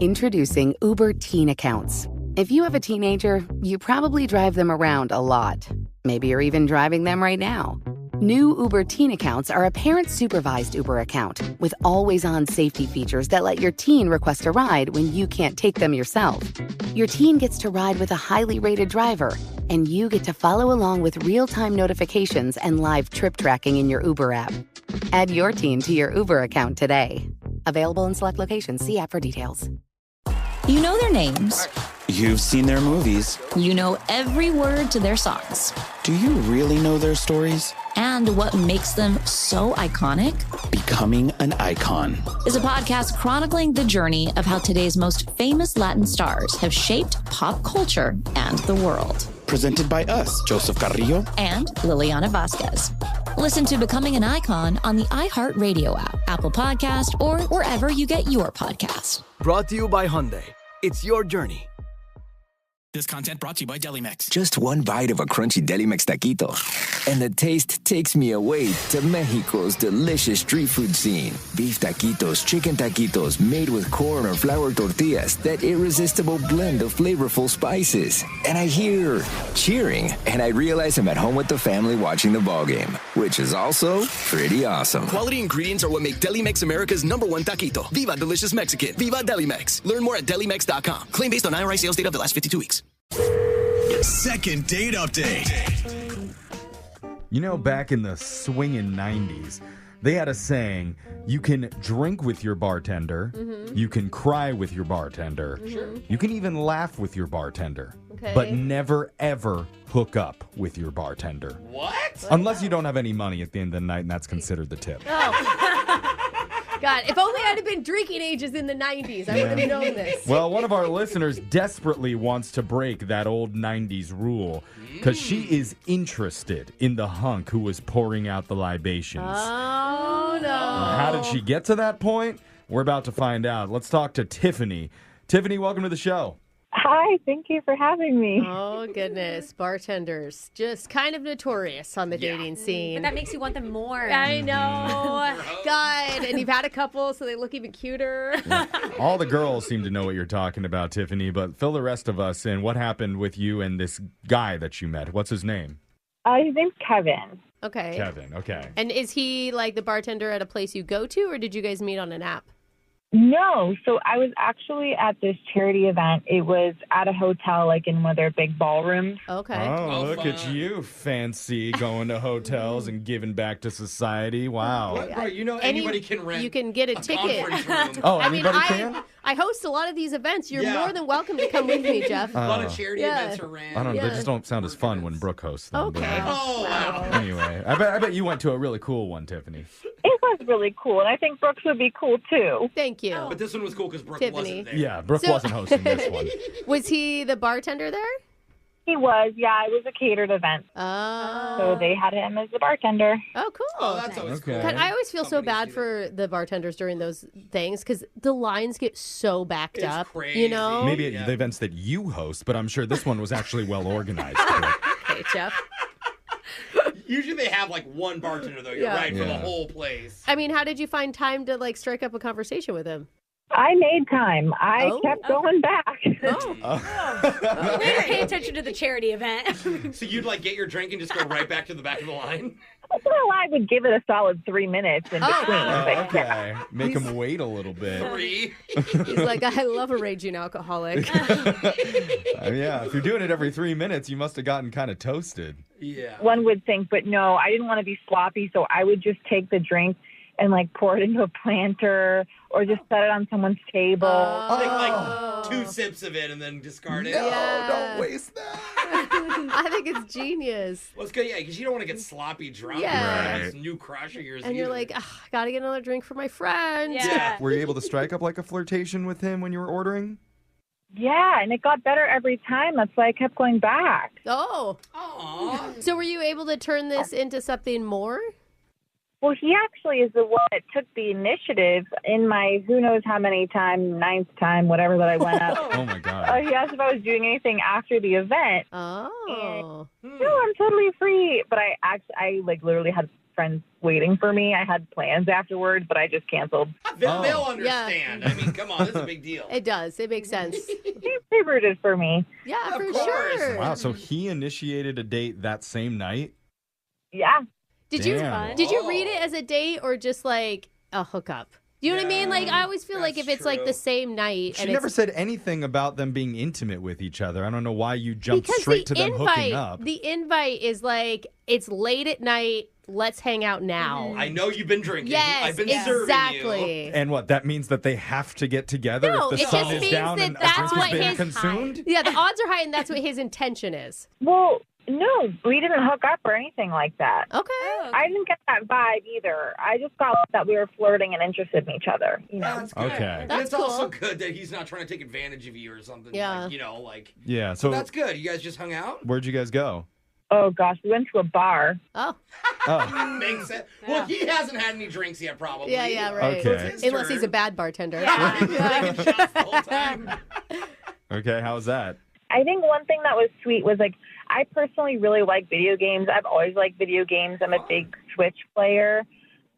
Introducing Uber Teen Accounts. If you have a teenager, you probably drive them around a lot. Maybe you're even driving them right now. New Uber Teen Accounts are a parent-supervised Uber account with always-on safety features that let your teen request a ride when you can't take them yourself. Your teen gets to ride with a highly rated driver, and you get to follow along with real-time notifications and live trip tracking in your Uber app. Add your teen to your Uber account today. Available in select locations. See app for details. You know their names. You've seen their movies. You know every word to their songs. Do you really know their stories? And what makes them so iconic? Becoming an Icon is a podcast chronicling the journey of how today's most famous Latin stars have shaped pop culture and the world. Presented by us, Joseph Carrillo and Liliana Vasquez. Listen to Becoming an Icon on the iHeartRadio app, Apple Podcast, or wherever you get your podcasts. Brought to you by Hyundai. It's your journey. This content brought to you by Delimex. Just one bite of a crunchy Delimex taquito, and the taste takes me away to Mexico's delicious street food scene. Beef taquitos, chicken taquitos, made with corn or flour tortillas, that irresistible blend of flavorful spices. And I hear cheering, and I realize I'm at home with the family watching the ballgame, which is also pretty awesome. Quality ingredients are what make Delimex America's #1 taquito. Viva Delicious Mexican. Viva Delimex. Learn more at Delimex.com. Claim based on IRI sales data of the last 52 weeks. Second date update. You know, back in the swinging 90s, they had a saying, you can drink with your bartender, you can cry with your bartender, you can even laugh with your bartender, but never, ever hook up with your bartender. What? Unless you don't have any money at the end of the night, and that's considered the tip. God, if only I'd have been drinking ages in the 90s, I would have known this. Well, one of our listeners desperately wants to break that old 90s rule because she is interested in the hunk who was pouring out the libations. Oh, no. How did she get to that point? We're about to find out. Let's talk to Tiffany. Tiffany, welcome to the show. Hi, thank you for having me. Oh, goodness. Bartenders, just kind of notorious on the dating scene. But that makes you want them more. I know. God, and you've had a couple, so they look even cuter. All the girls seem to know what you're talking about, Tiffany, but fill the rest of us in. What happened with you and this guy that you met? What's his name? His name's Kevin. Okay. Kevin, okay. And is he like the bartender at a place you go to, or did you guys meet on an app? No, so I was actually at this charity event. It was at a hotel, like in one of their big ballrooms. Okay. Oh, look at you, fancy, going to hotels and giving back to society. Wow. Right, you know, anybody can rent. You can get a ticket. Oh, anybody can? I host a lot of these events. You're more than welcome to come with me, Jeff. A lot of charity events are ran. I don't know. They just don't sound as fun when Brooke hosts them. Okay. Wow. Anyway, I bet you went to a really cool one, Tiffany. It was really cool, and I think Brooks would be cool, too. Thank you. But this one was cool because Brooke Tiffany. wasn't there. Yeah, Brooke wasn't hosting this one. Was he the bartender there? He was, yeah. It was a catered event. Oh. So they had him as the bartender. Oh, cool. Oh, that's always cool. God, I always feel so bad for the bartenders during those things because the lines get so backed up. Crazy. You know? Maybe at the events that you host, but I'm sure this one was actually well organized. Okay, Jeff. Usually they have like one bartender, though. You're right, for the whole place. I mean, how did you find time to like strike up a conversation with him? I made time. I kept going back. Way to pay attention to the charity event. So you'd like get your drink and just go right back to the back of the line? Well, I would give it a solid 3 minutes in between. Okay. Make him wait a little bit. 3? He's like, I love a raging alcoholic. Yeah, if you're doing it every 3 minutes, you must have gotten kind of toasted. Yeah. One would think, but no, I didn't want to be sloppy, so I would just take the drink and like pour it into a planter or just set it on someone's table. Take like 2 sips of it and then discard it. No, don't waste that. I think it's genius. Well, it's good, because you don't want to get sloppy drunk. Yeah. This new crush of yours. And you're like, I gotta get another drink for my friend. Yeah. Were you able to strike up like a flirtation with him when you were ordering? Yeah, and it got better every time. That's why I kept going back. Oh. Aww. So were you able to turn this into something more? Well, he actually is the one that took the initiative in my who knows how many time, 9th time, whatever that I went up. Oh, my God. He asked if I was doing anything after the event. Oh. And, no, I'm totally free. But I like literally had friends waiting for me. I had plans afterwards, but I just canceled. They'll understand. I mean, come on, this is a big deal. It does. It makes sense. They rooted for me. Yeah, Of for course. sure. Wow, so he initiated a date that same night? Yeah. Did Damn. you read it as a date or just like a hookup? You know what I mean? Like, I always feel like if it's like the same night. She and never it's, said anything about them being intimate with each other. I don't know why you jumped because straight to the them hooking up. The invite is like, it's late at night. Let's hang out now. I know you've been drinking. Yes, I've been serving exactly. you. And what, that means that they have to get together No, if the it sun just is means down that and a that's drink what is being his consumed? Yeah, the odds are high, and that's what his intention is. Well, no, we didn't hook up or anything like that. Okay. I didn't get that vibe either. I just got that we were flirting and interested in each other. You know? That's good. Okay. And That's it's also cool. good that he's not trying to take advantage of you or something. Yeah. Like, you know, like. Yeah, So so that's good. You guys just hung out? where'd you guys go? Oh, gosh, we went to a bar. Oh. Oh, Makes sense. Well, he hasn't had any drinks yet, probably. Yeah, right. Okay. It's his Unless turn. he's a bad bartender. Yeah, he's taking shots the whole time. okay, how was that? I think one thing that was sweet was, like, I personally really like video games. I've always liked video games. I'm a big Switch player.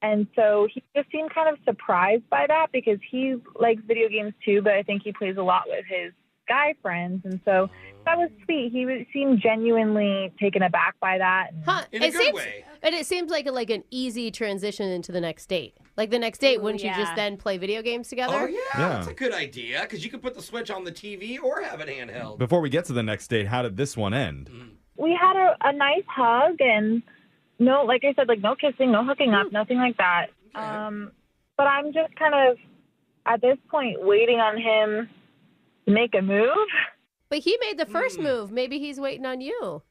And so he just seemed kind of surprised by that because he likes video games too, but I think he plays a lot with his guy friends. And so that was sweet. He seemed genuinely taken aback by that. Huh. In a good seems, way. And it seems like an easy transition into the next date. Like the next date, wouldn't you just then play video games together? Oh, yeah, Yeah. that's a good idea because you could put the Switch on the TV or have it handheld. Before we get to the next date, how did this one end? We had a nice hug and no, like I said, like no kissing, no hooking up, nothing like that. But I'm just kind of, at this point, waiting on him to make a move. But he made the first move. Maybe he's waiting on you.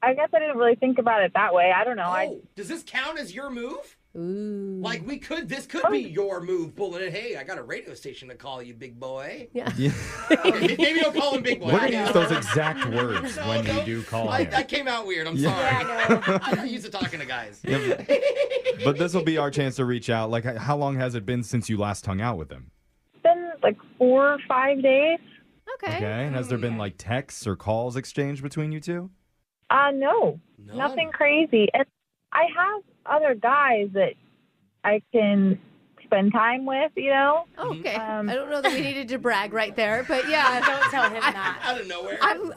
I guess I didn't really think about it that way. I don't know. Oh, does this count as your move? Ooh. Like this could be your move, pulling it. Hey, I got a radio station to call you, big boy. Yeah. Maybe don't call him big boy. We're going to use those exact words when you do call him. That came out weird. I'm Yeah. sorry. I'm not used to talking to guys. But this will be our chance to reach out. Like, how long has it been since you last hung out with him? It's been like 4 or 5 days. Okay. Okay. And has there been like texts or calls exchanged between you two? No, None. nothing crazy. And I have other guys that I can spend time with, you know? Okay. I don't know that we needed to brag right there, but yeah. Don't tell him that. Out of nowhere. I'm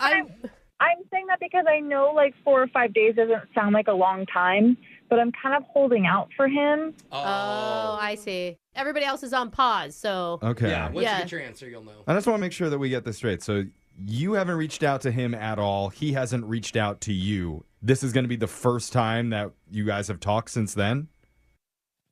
saying that because I know like 4 or 5 days doesn't sound like a long time, but I'm kind of holding out for him. Oh, I see. Everybody else is on pause, so. Okay. Yeah, once you get your answer, you'll know. I just want to make sure that we get this straight. So you haven't reached out to him at all. He hasn't reached out to you. This is going to be the first time that you guys have talked since then?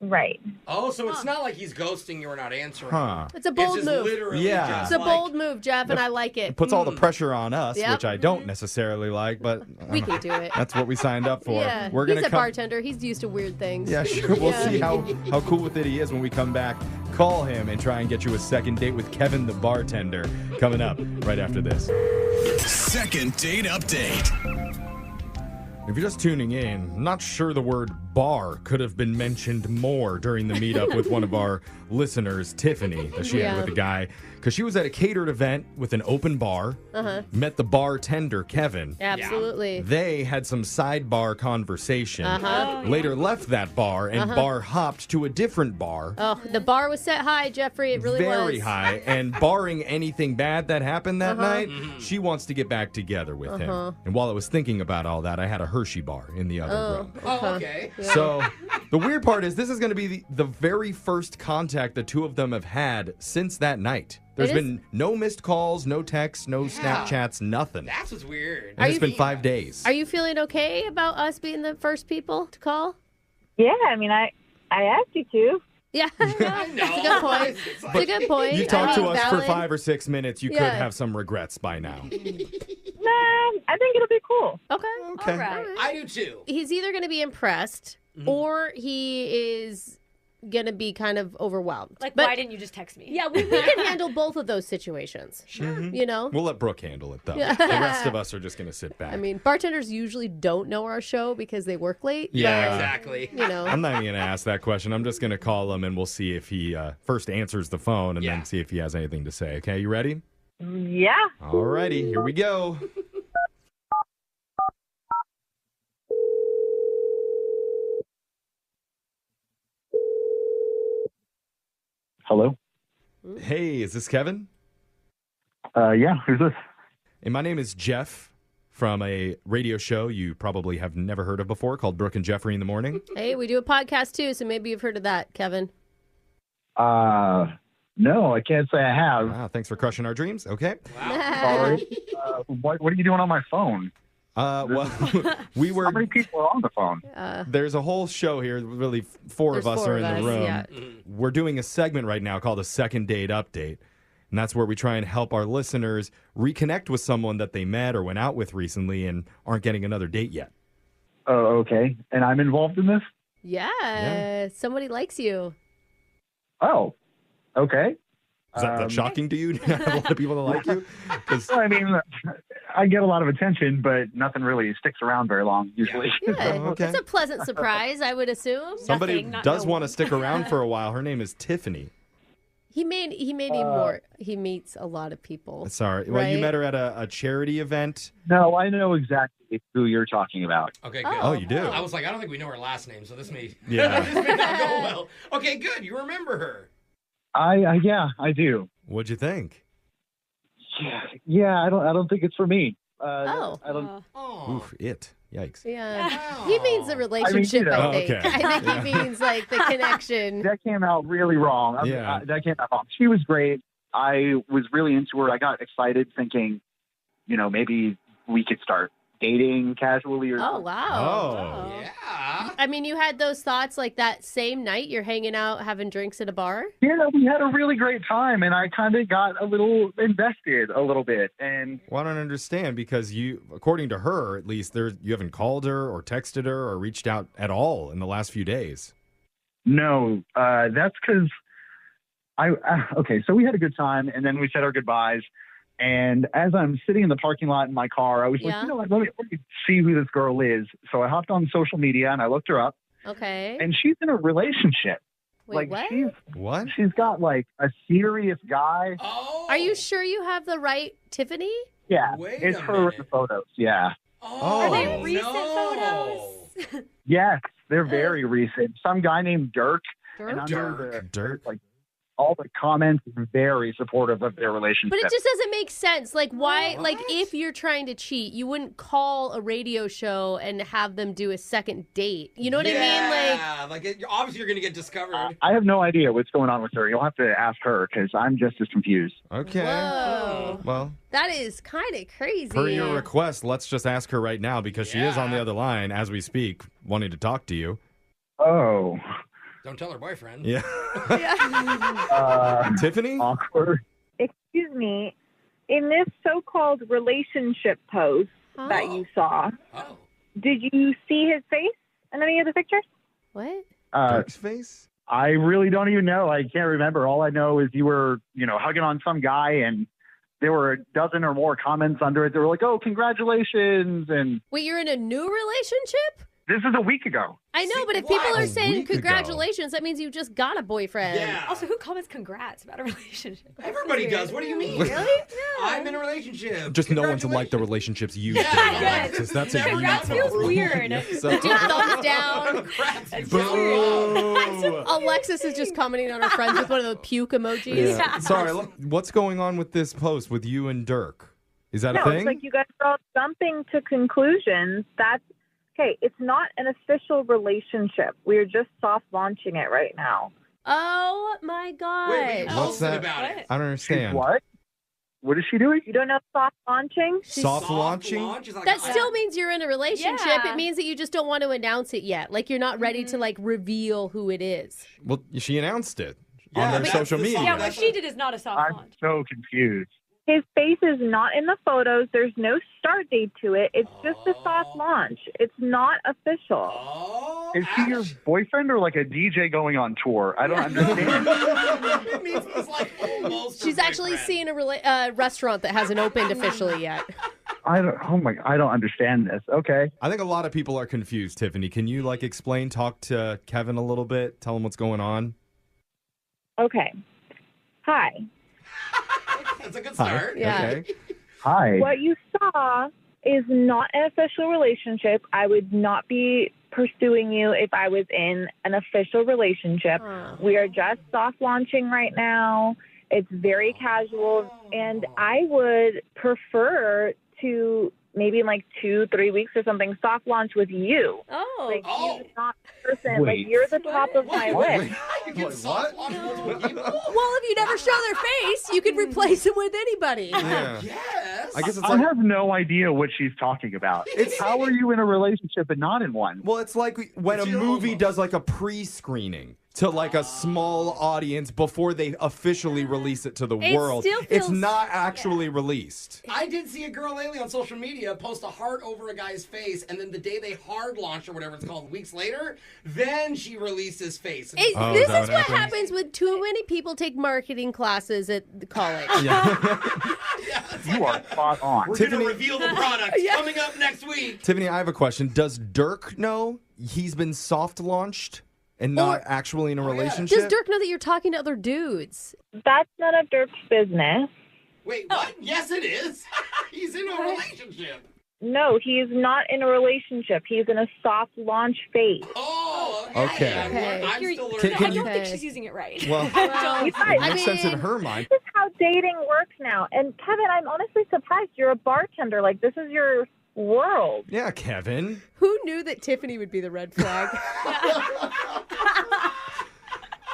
Right. Oh, so it's not like he's ghosting you or not answering. Huh. It's a bold just move. literally Yeah. just It's a like- bold move, Jeff, and I like it. It puts all the pressure on us, Yep. which I don't necessarily like, but We can do it. that's what we signed up for. Yeah. We're He's gonna a bartender. He's used to weird things. Yeah, sure. We'll Yeah. see how cool with it he is when we come back. Call him and try and get you a second date with Kevin the bartender coming up right after this. Second date update. If you're just tuning in, I'm not sure the word bar could have been mentioned more during the meetup with one of our listeners, Tiffany, that she had with a guy. Because she was at a catered event with an open bar, met the bartender, Kevin. Absolutely. They had some sidebar conversation. Later left that bar and bar hopped to a different bar. Oh, the bar was set high, Jeffrey. It really was. Very high. And barring anything bad that happened that night, she wants to get back together with him. And while I was thinking about all that, I had a Hershey bar in the other room. Oh, okay. So the weird part is this is going to be the very first contact the two of them have had since that night. There's been no missed calls, no texts, no Snapchats, nothing. That's what's weird. And it's been 5 days. Are you feeling okay about us being the first people to call? Yeah, I mean, I asked you to. Yeah, that's a good point. It's a good point. You talked to us for valid. 5 or 6 minutes. You could Yeah. have some regrets by now. Nah, I think it'll be cool. Okay. Okay. All right. I do too. He's either going to be impressed or he is going to be kind of overwhelmed. Like, But- why didn't you just text me? Yeah, we can handle both of those situations. Sure. You know? We'll let Brooke handle it, though. Yeah. The rest of us are just going to sit back. I mean, bartenders usually don't know our show because they work late. Yeah. but, Exactly. You know. I'm not even going to ask that question. I'm just going to call him and we'll see if he first answers the phone and then see if he has anything to say. Okay, you ready? Yeah. Alrighty, here we go. Hello? Hey, is this Kevin? Yeah, who's this? And my name is Jeff from a radio show you probably have never heard of before called Brooke and Jeffrey in the Morning. Hey, we do a podcast too, so maybe you've heard of that, Kevin. No, I can't say I have. Wow, thanks for crushing our dreams. Okay. Sorry. What are you doing on my phone? Well, we were. How many people are on the phone? There's a whole show here. Really, four of us are in the room. Yeah. We're doing a segment right now called a second date update. And that's where we try and help our listeners reconnect with someone that they met or went out with recently and aren't getting another date yet. Oh, okay. And I'm involved in this? Yeah. Somebody likes you. Oh, okay. Is that shocking to you? A lot of people that like you? 'Cause- I mean, I get a lot of attention, but nothing really sticks around very long, usually. Yeah. Okay. It's a pleasant surprise, I would assume. Somebody Nothing, not does no want to one. stick around for a while. Her name is Tiffany. He may need more. He meets a lot of people. Sorry. Well, you Right? met her at a charity event. No, I know exactly who you're talking about. Okay, good. Oh, you do? I was like, I don't think we know her last name, so this may, Yeah. this may not go well. Okay, good. You remember her. Yeah, I do. What'd you think? Yeah, I don't think it's for me. Oh. I don't. Oh. Oof, Yikes. Yeah. Wow. He means the relationship, I, Oh, think. okay. I think he means like the connection. That came out really wrong. Yeah. That came out wrong. She was great. I was really into her. I got excited thinking, maybe we could start dating casually or Oh, something. wow. Oh. Yeah. I mean, you had those thoughts like that same night you're hanging out having drinks at a bar? Yeah, we had a really great time, and I kind of got a little invested a little bit. And Well, I don't understand because you, according to her, at least, you haven't called her or texted her or reached out at all in the last few days. no, that's because okay, so we had a good time, and then we said our goodbyes. And as I'm sitting in the parking lot in my car, I was Yeah. like, let me see who this girl is. So I hopped on social media and I looked her up, Okay. and she's in a relationship. Wait, like what? What? she's got like a serious guy. Oh. Are you sure you have the right Tiffany? Yeah, Wait it's a her in minute. the photos. Yeah, Oh, Are they Oh, recent no. photos? yes, they're very recent. Some guy named Dirk, and Dirk? under the Dirk? like all the comments are very supportive of their relationship. But it just doesn't make sense. Like, why? What? Like, if you're trying to cheat, you wouldn't call a radio show and have them do a second date. You know what I mean? Like, Yeah, obviously you're going to get discovered. I have no idea what's going on with her. You'll have to ask her because I'm just as confused. Okay. whoa. Well, That is kind of crazy. per your request, let's just ask her right now because she is on the Yeah. other line as we speak, wanting to talk to you. Oh, Don't tell her boyfriend. Yeah. uh, Tiffany? awkward. Excuse me. In this so-called relationship post that you saw, Oh. did you see his face in any of the pictures? What? Dirk's face? I really don't even know. I can't remember. All I know is you were, hugging on some guy, and there were a dozen or more comments under it. They were like, "Oh, congratulations!" And Wait, you're in a new relationship? this is a week ago. I know, See, but if what? people are A saying week ago. congratulations, that means you just got a boyfriend. Yeah. Also, who comments congrats about a relationship? Everybody does. What do you mean? Really? I'm in a relationship. Just no one's like the Congratulations. relationships you've Yeah, been in, yes. Alexis. That's a you Congrats feels problem. weird. So- Do thumbs down. Congrats. Boo. Alexis is just commenting on her friends with one of the puke emojis. Yeah. Sorry, what's going on with this post with you and Dirk? Is that No, a thing? it's like you guys are all jumping to conclusions. That's okay. It's not an official relationship. We're just soft launching it right now. Oh my god. Wait, What's What's that? about it? I don't understand. What? What is she doing? You don't know soft launching? Soft launching? launch is like That still means you're in a relationship. Yeah. It means that you just don't want to announce it yet. Like you're not ready to like reveal who it is. Well, she announced it Yeah, on their that's social the media. song. Yeah, what she did is not a soft I'm launch. so confused. His face is not in the photos. There's no start date to it. It's just a soft launch. It's not official. Oh, Is he your boyfriend or like a DJ going on tour? I don't understand. It means he's like almost her She's actually boyfriend. seeing a restaurant that hasn't opened officially yet. I don't understand this. Okay. I think a lot of people are confused, Tiffany. Can you talk to Kevin a little bit? Tell him what's going on? Okay. Hi. That's a good Hi. start. Yeah. Okay. Hi. What you saw is not an official relationship. I would not be pursuing you if I was in an official relationship. We are just soft launching right now. It's very casual, and I would prefer to maybe in like 2-3 weeks or something soft launch with you. Like you're not the person. Wait. Like you're the top of my list. What? Well, if you never show their face, you could replace them with anybody. Yeah. Yes. I guess it's I like, have no idea what she's talking about. How are you in a relationship but not in one? well, it's like when a movie does like a pre-screening to like a small audience before they officially release it to the It world. still It's feels- not actually released. I did see a girl lately on social media post a heart over a guy's face, and then the day they hard launched or whatever it's called, weeks later, then she released his face. This is what happens when too many people take marketing classes at the college. You are spot on. We're going to reveal the product coming up next week. Tiffany, I have a question. Does Dirk know he's been soft launched and not actually in a relationship? Does Dirk know that you're talking to other dudes? That's none of Dirk's business. Wait, what? Yes, it is. He's in a relationship. No, he's not in a relationship. He's in a soft launch phase. Oh, okay. I'm still learning. Can I you- don't think she's using it right. Well, You guys, it makes sense in her mind. This is how dating works now. And Kevin, I'm honestly surprised. You're a bartender. Like, this is your world. Yeah, Kevin. Who knew that Tiffany would be the red flag?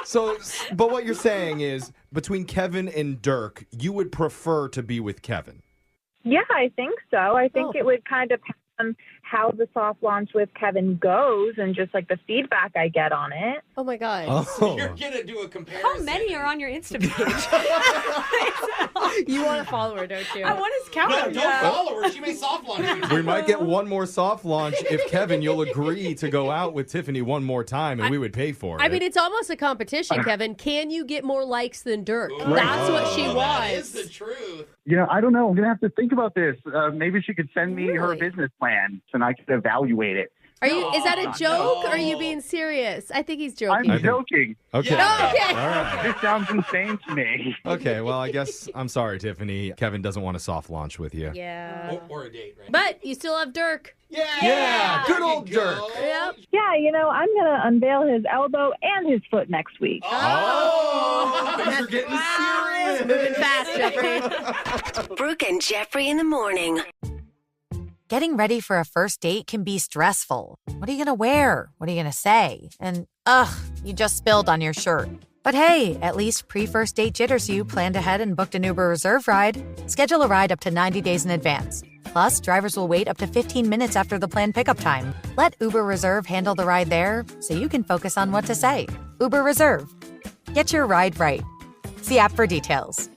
So, but what you're saying is between Kevin and Dirk, you would prefer to be with Kevin. Yeah, I think so. I think it would kind of depend on how the soft launch with Kevin goes and just like the feedback I get on it. Oh my God. Oh. You're going to do a comparison. How many are on your Insta page? You want to follow her, don't you? I want his count. No, don't follow her. She may soft launch you. We might get one more soft launch if, Kevin, you'll agree to go out with Tiffany one more time and we would pay for it. I mean, it's almost a competition, Kevin. Can you get more likes than Dirk? That's what she That is wants. the truth. I don't know. I'm going to have to think about this. Maybe she could send me her business plan and I could evaluate it. Is that a joke or are you being serious? I think he's joking. I'm joking. Okay. Okay. All right. This sounds insane to me. Okay, well, I guess I'm sorry, Tiffany. Kevin doesn't want a soft launch with you. Yeah. Or a date, right? But you still have Dirk. Yeah, good old Dirk. Yep. Yeah, I'm going to unveil his elbow and his foot next week. Oh, you're getting serious. Moving fast, Jeffrey. Brooke and Jeffrey in the morning. Getting ready for a first date can be stressful. What are you going to wear? What are you going to say? And, you just spilled on your shirt. But hey, at least pre-first date jitters you planned ahead and booked an Uber Reserve ride. Schedule a ride up to 90 days in advance. Plus, drivers will wait up to 15 minutes after the planned pickup time. Let Uber Reserve handle the ride there so you can focus on what to say. Uber Reserve. Get your ride right. See app for details.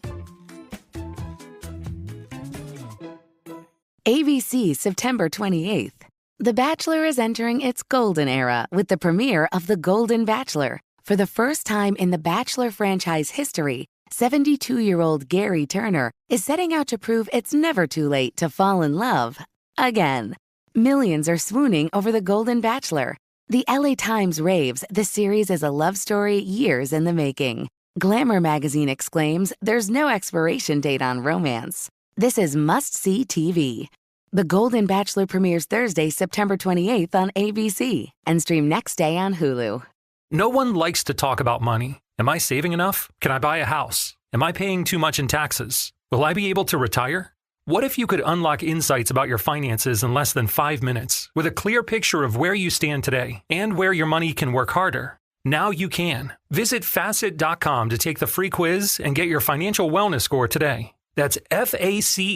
ABC September 28th. The Bachelor is entering its golden era with the premiere of The Golden Bachelor. For the first time in the Bachelor franchise history, 72-year-old Gary Turner is setting out to prove it's never too late to fall in love again. Millions are swooning over The Golden Bachelor. The LA Times raves the series is a love story years in the making. Glamour magazine exclaims there's no expiration date on romance. This is must-see TV. The Golden Bachelor premieres Thursday, September 28th on ABC and stream next day on Hulu. No one likes to talk about money. Am I saving enough? Can I buy a house? Am I paying too much in taxes? Will I be able to retire? What if you could unlock insights about your finances in less than 5 minutes with a clear picture of where you stand today and where your money can work harder? Now you can. Visit Facet.com to take the free quiz and get your financial wellness score today. That's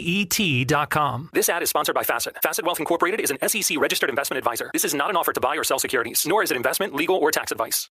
FACET.com. This ad is sponsored by Facet. Facet Wealth Incorporated is an SEC registered investment advisor. This is not an offer to buy or sell securities, nor is it investment, legal, or tax advice.